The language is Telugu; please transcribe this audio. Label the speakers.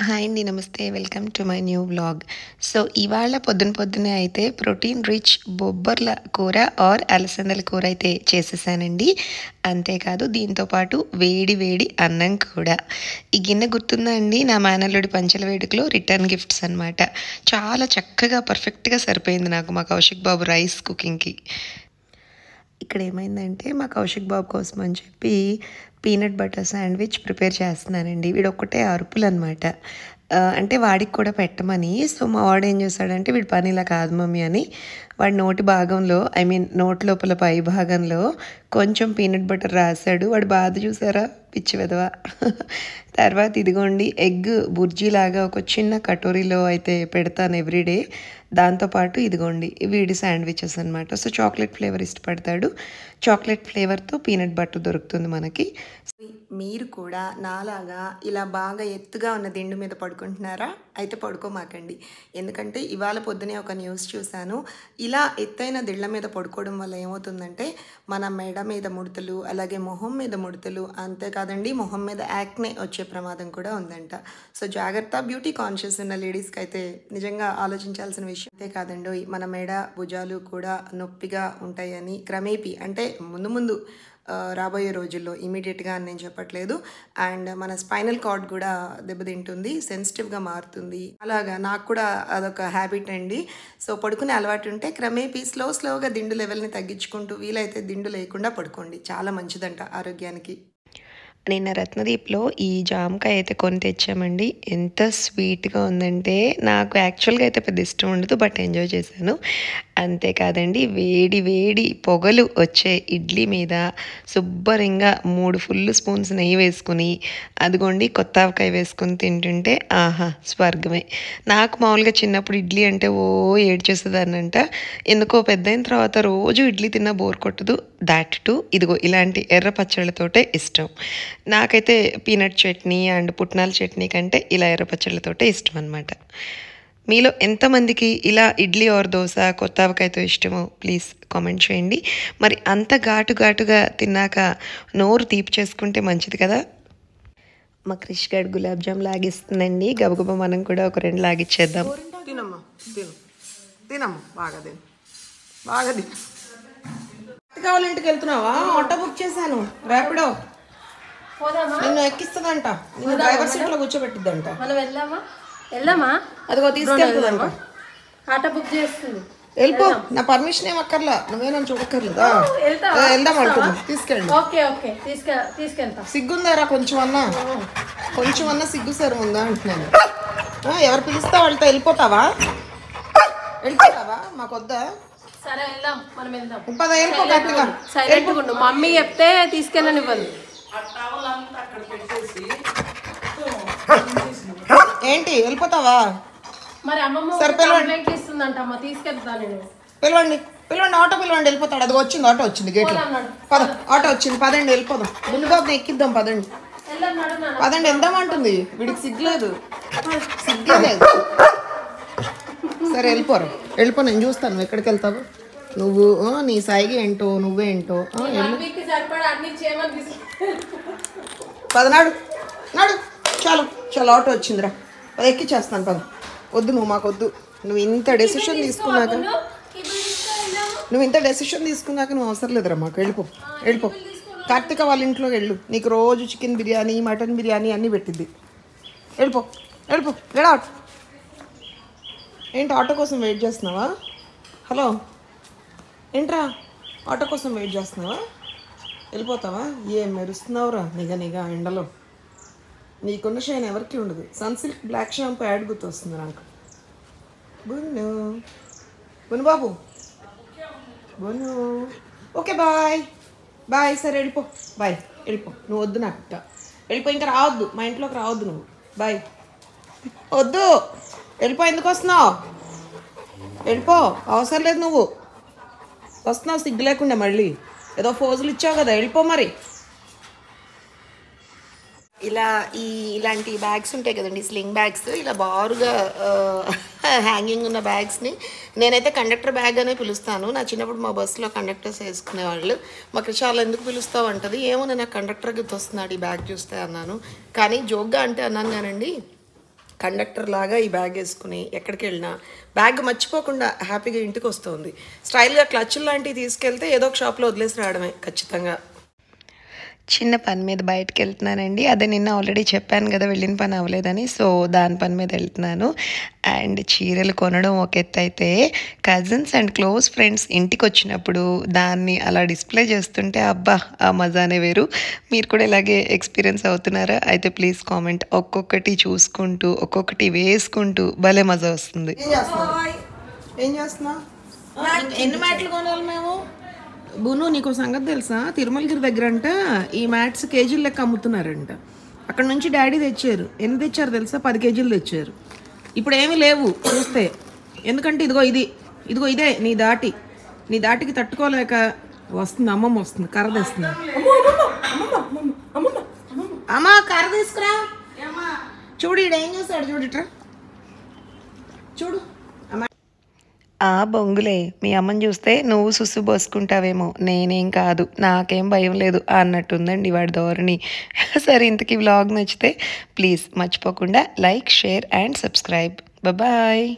Speaker 1: హాయ్ అండి. నమస్తే. Welcome to my new vlog. So, ఇవాళ పొద్దున్నే అయితే ప్రోటీన్ రిచ్ బొబ్బర్ల కూర ఆర్ అలసందల కూర అయితే చేసేసానండి. అంతేకాదు దీంతో పాటు వేడి వేడి అన్నం కూడా. ఈ గిన్నె గుర్తుందా అండి? నా మేనల్లుడి పంచెల వేడుకలో రిటర్న్ గిఫ్ట్స్ అనమాట. చాలా చక్కగా పర్ఫెక్ట్‌గా సరిపోయింది నాకు మా కౌశిక్ బాబు రైస్ కుకింగ్‌కి. ఇక్కడ ఏమైందంటే మా కౌశిక్ బాబు కోసం అని చెప్పి పీనట్ బటర్ శాండ్విచ్ ప్రిపేర్ చేస్తున్నానండి. వీడొక్కటే అరుపులనమాట. అంటే వాడికి కూడా పెట్టమని. సో, మా వాడు ఏం చేశాడంటే వీడి పని ఇలా కాదు మమ్మీ అని వాడి నోటి భాగంలో నోటి లోపల పై భాగంలో కొంచెం పీనట్ బటర్ రాశాడు. వాడి బాధ చూసారా పిచ్చి వెధవ. తర్వాత ఇదిగోండి ఎగ్ బుర్జీలాగా ఒక చిన్న కటోరీలో అయితే పెడతాను ఎవ్రీడే. దాంతోపాటు ఇదిగోండి వీడి శాండ్విచెస్ అనమాట. సో, చాక్లెట్ ఫ్లేవర్ ఇష్టపడతాడు. చాక్లెట్ ఫ్లేవర్తో పీనట్ బటర్ దొరుకుతుంది మనకి. మీరు కూడా నాలాగా ఇలా బాగా ఎత్తుగా ఉన్న దిండు మీద పడుకుంటున్నారా? అయితే పడుకోమాకండి. ఎందుకంటే ఇవాళ పొద్దునే ఒక న్యూస్ చూశాను. ఇలా ఎత్తైన దిళ్ళ మీద పడుకోవడం వల్ల ఏమవుతుందంటే మన మెడ మీద ముడతలు, అలాగే మొహం మీద ముడతలు, అంతేకాదండి మొహం మీద యాక్నే వచ్చే ప్రమాదం కూడా ఉందంట. సో జాగ్రత్త. బ్యూటీ కాన్షియస్ ఉన్న లేడీస్కి అయితే నిజంగా ఆలోచించాల్సిన విషయం. అంతేకాదండి మన మెడ భుజాలు కూడా నొప్పిగా ఉంటాయని క్రమేపీ అంటే ముందు రాబోయే రోజుల్లో ఇమీడియట్గా అని నేను చెప్పట్లేదు. అండ్ మన స్పైనల్ కార్డ్ కూడా దెబ్బతింటుంది, సెన్సిటివ్గా మారుతుంది. అలాగా నాకు కూడా అదొక హ్యాబిట్ అండి. సో పడుకునే అలవాటు ఉంటే క్రమేపీ స్లోగా దిండు లెవెల్ని తగ్గించుకుంటూ వీలైతే దిండు లేకుండా పడుకోండి. చాలా మంచిదంట ఆరోగ్యానికి. నిన్న రత్నదీప్లో ఈ జామకాయ అయితే కొని తెచ్చామండి. ఎంత స్వీట్గా ఉందంటే నాకు యాక్చువల్గా అయితే పెద్ద ఇష్టం ఉండదు, బట్ ఎంజాయ్ చేశాను. అంతేకాదండి వేడి వేడి పొగలు వచ్చే ఇడ్లీ మీద శుభ్రంగా 3 ఫుల్ స్పూన్స్ నెయ్యి వేసుకుని అదిగోండి కొత్త ఆవకాయ వేసుకుని తింటుంటే ఆహా స్వర్గమే. నాకు మామూలుగా చిన్నప్పుడు ఇడ్లీ అంటే ఏడ్చేసేదాన్నంట. ఎందుకో పెద్దయిన తర్వాత రోజు ఇడ్లీ తిన్నా బోర్ కొట్టదు. దాట్ టు ఇదిగో ఇలాంటి ఎర్ర పచ్చళ్ళతోటే ఇష్టం. నాకైతే పీనట్ చట్నీ అండ్ పుట్నాల చట్నీ కంటే ఇలా ఎర్ర పచ్చళ్ళతోటే ఇష్టం అనమాట. మీలో ఎంతమందికి ఇలా ఇడ్లీ ఆర్ దోశ కొత్త ఆవకాయతో ఇష్టమో ప్లీజ్ కామెంట్ చేయండి. మరి అంత ఘాటుగా తిన్నాక నోరు తీపి చేసుకుంటే మంచిది కదా. మా క్రిష్ గడ్ గులాబ్ జామ్ లాగిస్తుందండి. గబగబా మనం కూడా ఒక 2 లాగిచ్చేద్దాం.
Speaker 2: తినమ్మా తినమ్మా బాగా తిను. కావాలి ఇంటికి వెళ్తున్నావా? ఆటో బుక్ చేశాను ర్యాపిడో. నిన్ను ఎక్కిస్తుందంట, నిన్ను డ్రైవర్ సీట్ లో కూర్చోబెట్టిద్దంట.
Speaker 3: వెళ్దామా?
Speaker 2: అదిగో తీసుకెళ్తుందంట.
Speaker 3: ఆటో బుక్ చేస్తుంది.
Speaker 2: వెళ్ళిపో, నా పర్మిషన్ ఏం అక్కర్లా, నువ్వే నన్ను చూడక్కర్లేదా? వెళ్దాం అంటున్నా, తీసుకెళ్ళి.
Speaker 3: తీసుకెళ్తా.
Speaker 2: సిగ్గుందారా కొంచెం అన్నా సిగ్గు సరే ఉందా అంటున్నాను. ఎవరు పిలిస్తే వాళ్ళతో వెళ్ళిపోతావా? మాకొద్దా?
Speaker 3: సరే వెళ్దాం, మనం వెళ్దాం.
Speaker 2: వెళ్ళిపో గట్టిగా.
Speaker 3: సైలెంట్ ఉండు, మమ్మీ చెప్తే తీసుకెళ్ళని ఇవ్వదు.
Speaker 2: ఏంటి వెళ్ళిపోతావా?
Speaker 3: మరి అమ్మమ్మ కంప్లైంట్ ఇస్తుందంట అమ్మ, తీసుకెళ్తా నేను.
Speaker 2: పిలవండి ఆటో పిలవండి, వెళ్ళిపోతాడు. అది ఆటో వచ్చింది గేట్లో. ఆటో వచ్చింది, పదండి వెళ్ళిపోదాం. బుల్లిబాబుని ఎక్కిద్దాం, పదండి వెళ్దామంటుంది. వీడికి సిగ్గులేదు. సరే వెళ్ళిపో, నేను చూస్తాను నువ్వు ఎక్కడికి వెళ్తావు. నువ్వు నీ సాయిగా ఏంటో నువ్వేంటో. పదనాడు చాలు ఆటో వచ్చిందిరా, అది ఎక్కిచ్చేస్తాను పద. వద్దు నువ్వు మాకొద్దు. నువ్వు ఇంత డెసిషన్ తీసుకున్నాక నువ్వు అవసరం లేదురా మాకు. వెళ్ళిపో. కార్తీక వాళ్ళ ఇంట్లోకి వెళ్ళు, నీకు రోజు చికెన్ బిర్యానీ మటన్ బిర్యానీ అన్నీ పెట్టిద్ది. వెళ్ళిపో గెట్. ఏంటి ఆటో కోసం వెయిట్ చేస్తున్నావా? హలో ఏంట్రా ఆటో కోసం వెయిట్ చేస్తున్నావా? వెళ్ళిపోతావా? ఏం మెరుస్తున్నావురా నిగ ఎండలో. నీకున్న షైన్ ఎవరికి ఉండదు. సన్సిల్క్ బ్లాక్ షాంపూ యాడ్ గుర్తొస్తుంది నాకు. బును బాబు ఓకే బాయ్. సరే వెళ్ళిపో. నువ్వు వద్దు నాకు ఇంకా. వెళ్ళిపో, ఇంకా రావద్దు మా ఇంట్లోకి రావద్దు నువ్వు. బాయ్. వద్దు వెళ్ళిపో. ఎందుకు వస్తున్నావు? వెళ్ళిపో, అవసరం లేదు. నువ్వు వస్తున్నావు సిగ్గు లేకుండా, మళ్ళీ ఏదో ఫోజులు ఇచ్చావు కదా. వెళ్ళిపో మరి. ఇలాంటి బ్యాగ్స్ ఉంటాయి కదండి, స్లింగ్ బ్యాగ్స్. ఇలా బారుగా హ్యాంగింగ్ ఉన్న బ్యాగ్స్ని నేనైతే కండక్టర్ బ్యాగ్ అనే పిలుస్తాను. నా చిన్నప్పుడు మా బస్సులో కండక్టర్స్ వేసుకునేవాళ్ళు. మా కృషాలు ఎందుకు పిలుస్తావు అంటది. ఏమో నేను కండక్టర్ గుర్తొస్తున్నాడు ఈ బ్యాగ్ చూస్తే అన్నాను. కానీ జోక్గా అంటే అన్నాను కానండి, కండక్టర్ లాగా ఈ బ్యాగ్ వేసుకుని ఎక్కడికి వెళ్ళినా బ్యాగ్ మర్చిపోకుండా హ్యాపీగా ఇంటికి వస్తుంది. స్టైల్గా క్లచ్లు లాంటివి తీసుకెళ్తే ఏదో ఒక షాప్లో వదిలేసి రావడమే ఖచ్చితంగా.
Speaker 1: చిన్న పని మీద బయటకు వెళ్తున్నానండి. అదే నిన్న ఆల్రెడీ చెప్పాను కదా వెళ్ళిన పని అవ్వలేదని. సో దాని పని మీద వెళ్తున్నాను. అండ్ చీరలు కొనడం ఒక ఎత్తు అయితే, కజిన్స్ అండ్ క్లోజ్ ఫ్రెండ్స్ ఇంటికి వచ్చినప్పుడు దాన్ని అలా డిస్ప్లే చేస్తుంటే అబ్బా ఆ మజానే వేరు. మీరు కూడా ఇలాగే ఎక్స్పీరియన్స్ అవుతున్నారా? అయితే ప్లీజ్ కామెంట్. ఒక్కొక్కటి చూసుకుంటూ ఒక్కొక్కటి వేసుకుంటూ భలే మజా వస్తుంది.
Speaker 2: ఏం చేస్తున్నావు? ఎన్ని మ్యాట్లు కొనాలి మేము? బును, నీకు సంగతి తెలుసా? తిరుమలగిరి దగ్గర అంట ఈ మ్యాట్స్ కేజీల లెక్క అమ్ముతున్నారంట. అక్కడ నుంచి డాడీ తెచ్చారు. ఎన్ని తెచ్చారు తెలుసా? 10 కేజీలు తెచ్చారు. ఇప్పుడు ఏమీ లేవు చూస్తే. ఎందుకంటే ఇదిగో ఇదే నీ దాటికి తట్టుకోలేక వస్తుంది. అమ్మమ్మ వస్తుంది, కర్ర తెస్తుంది. అమ్మా కర్ర తీసుకురా. చూడు ఈడ ఏం చేస్తాడు, చూడిట్రా చూడు.
Speaker 1: ఆ బొంగులే, మీ అమ్మని చూస్తే నువ్వు సుస్సు పోసుకుంటావేమో, నేనేం కాదు, నాకేం భయం లేదు అన్నట్టుందండి వాడి ధోరణి. సరే, ఇంతకీ వ్లాగ్ నచ్చితే ప్లీజ్ మర్చిపోకుండా like, share and subscribe. Bye.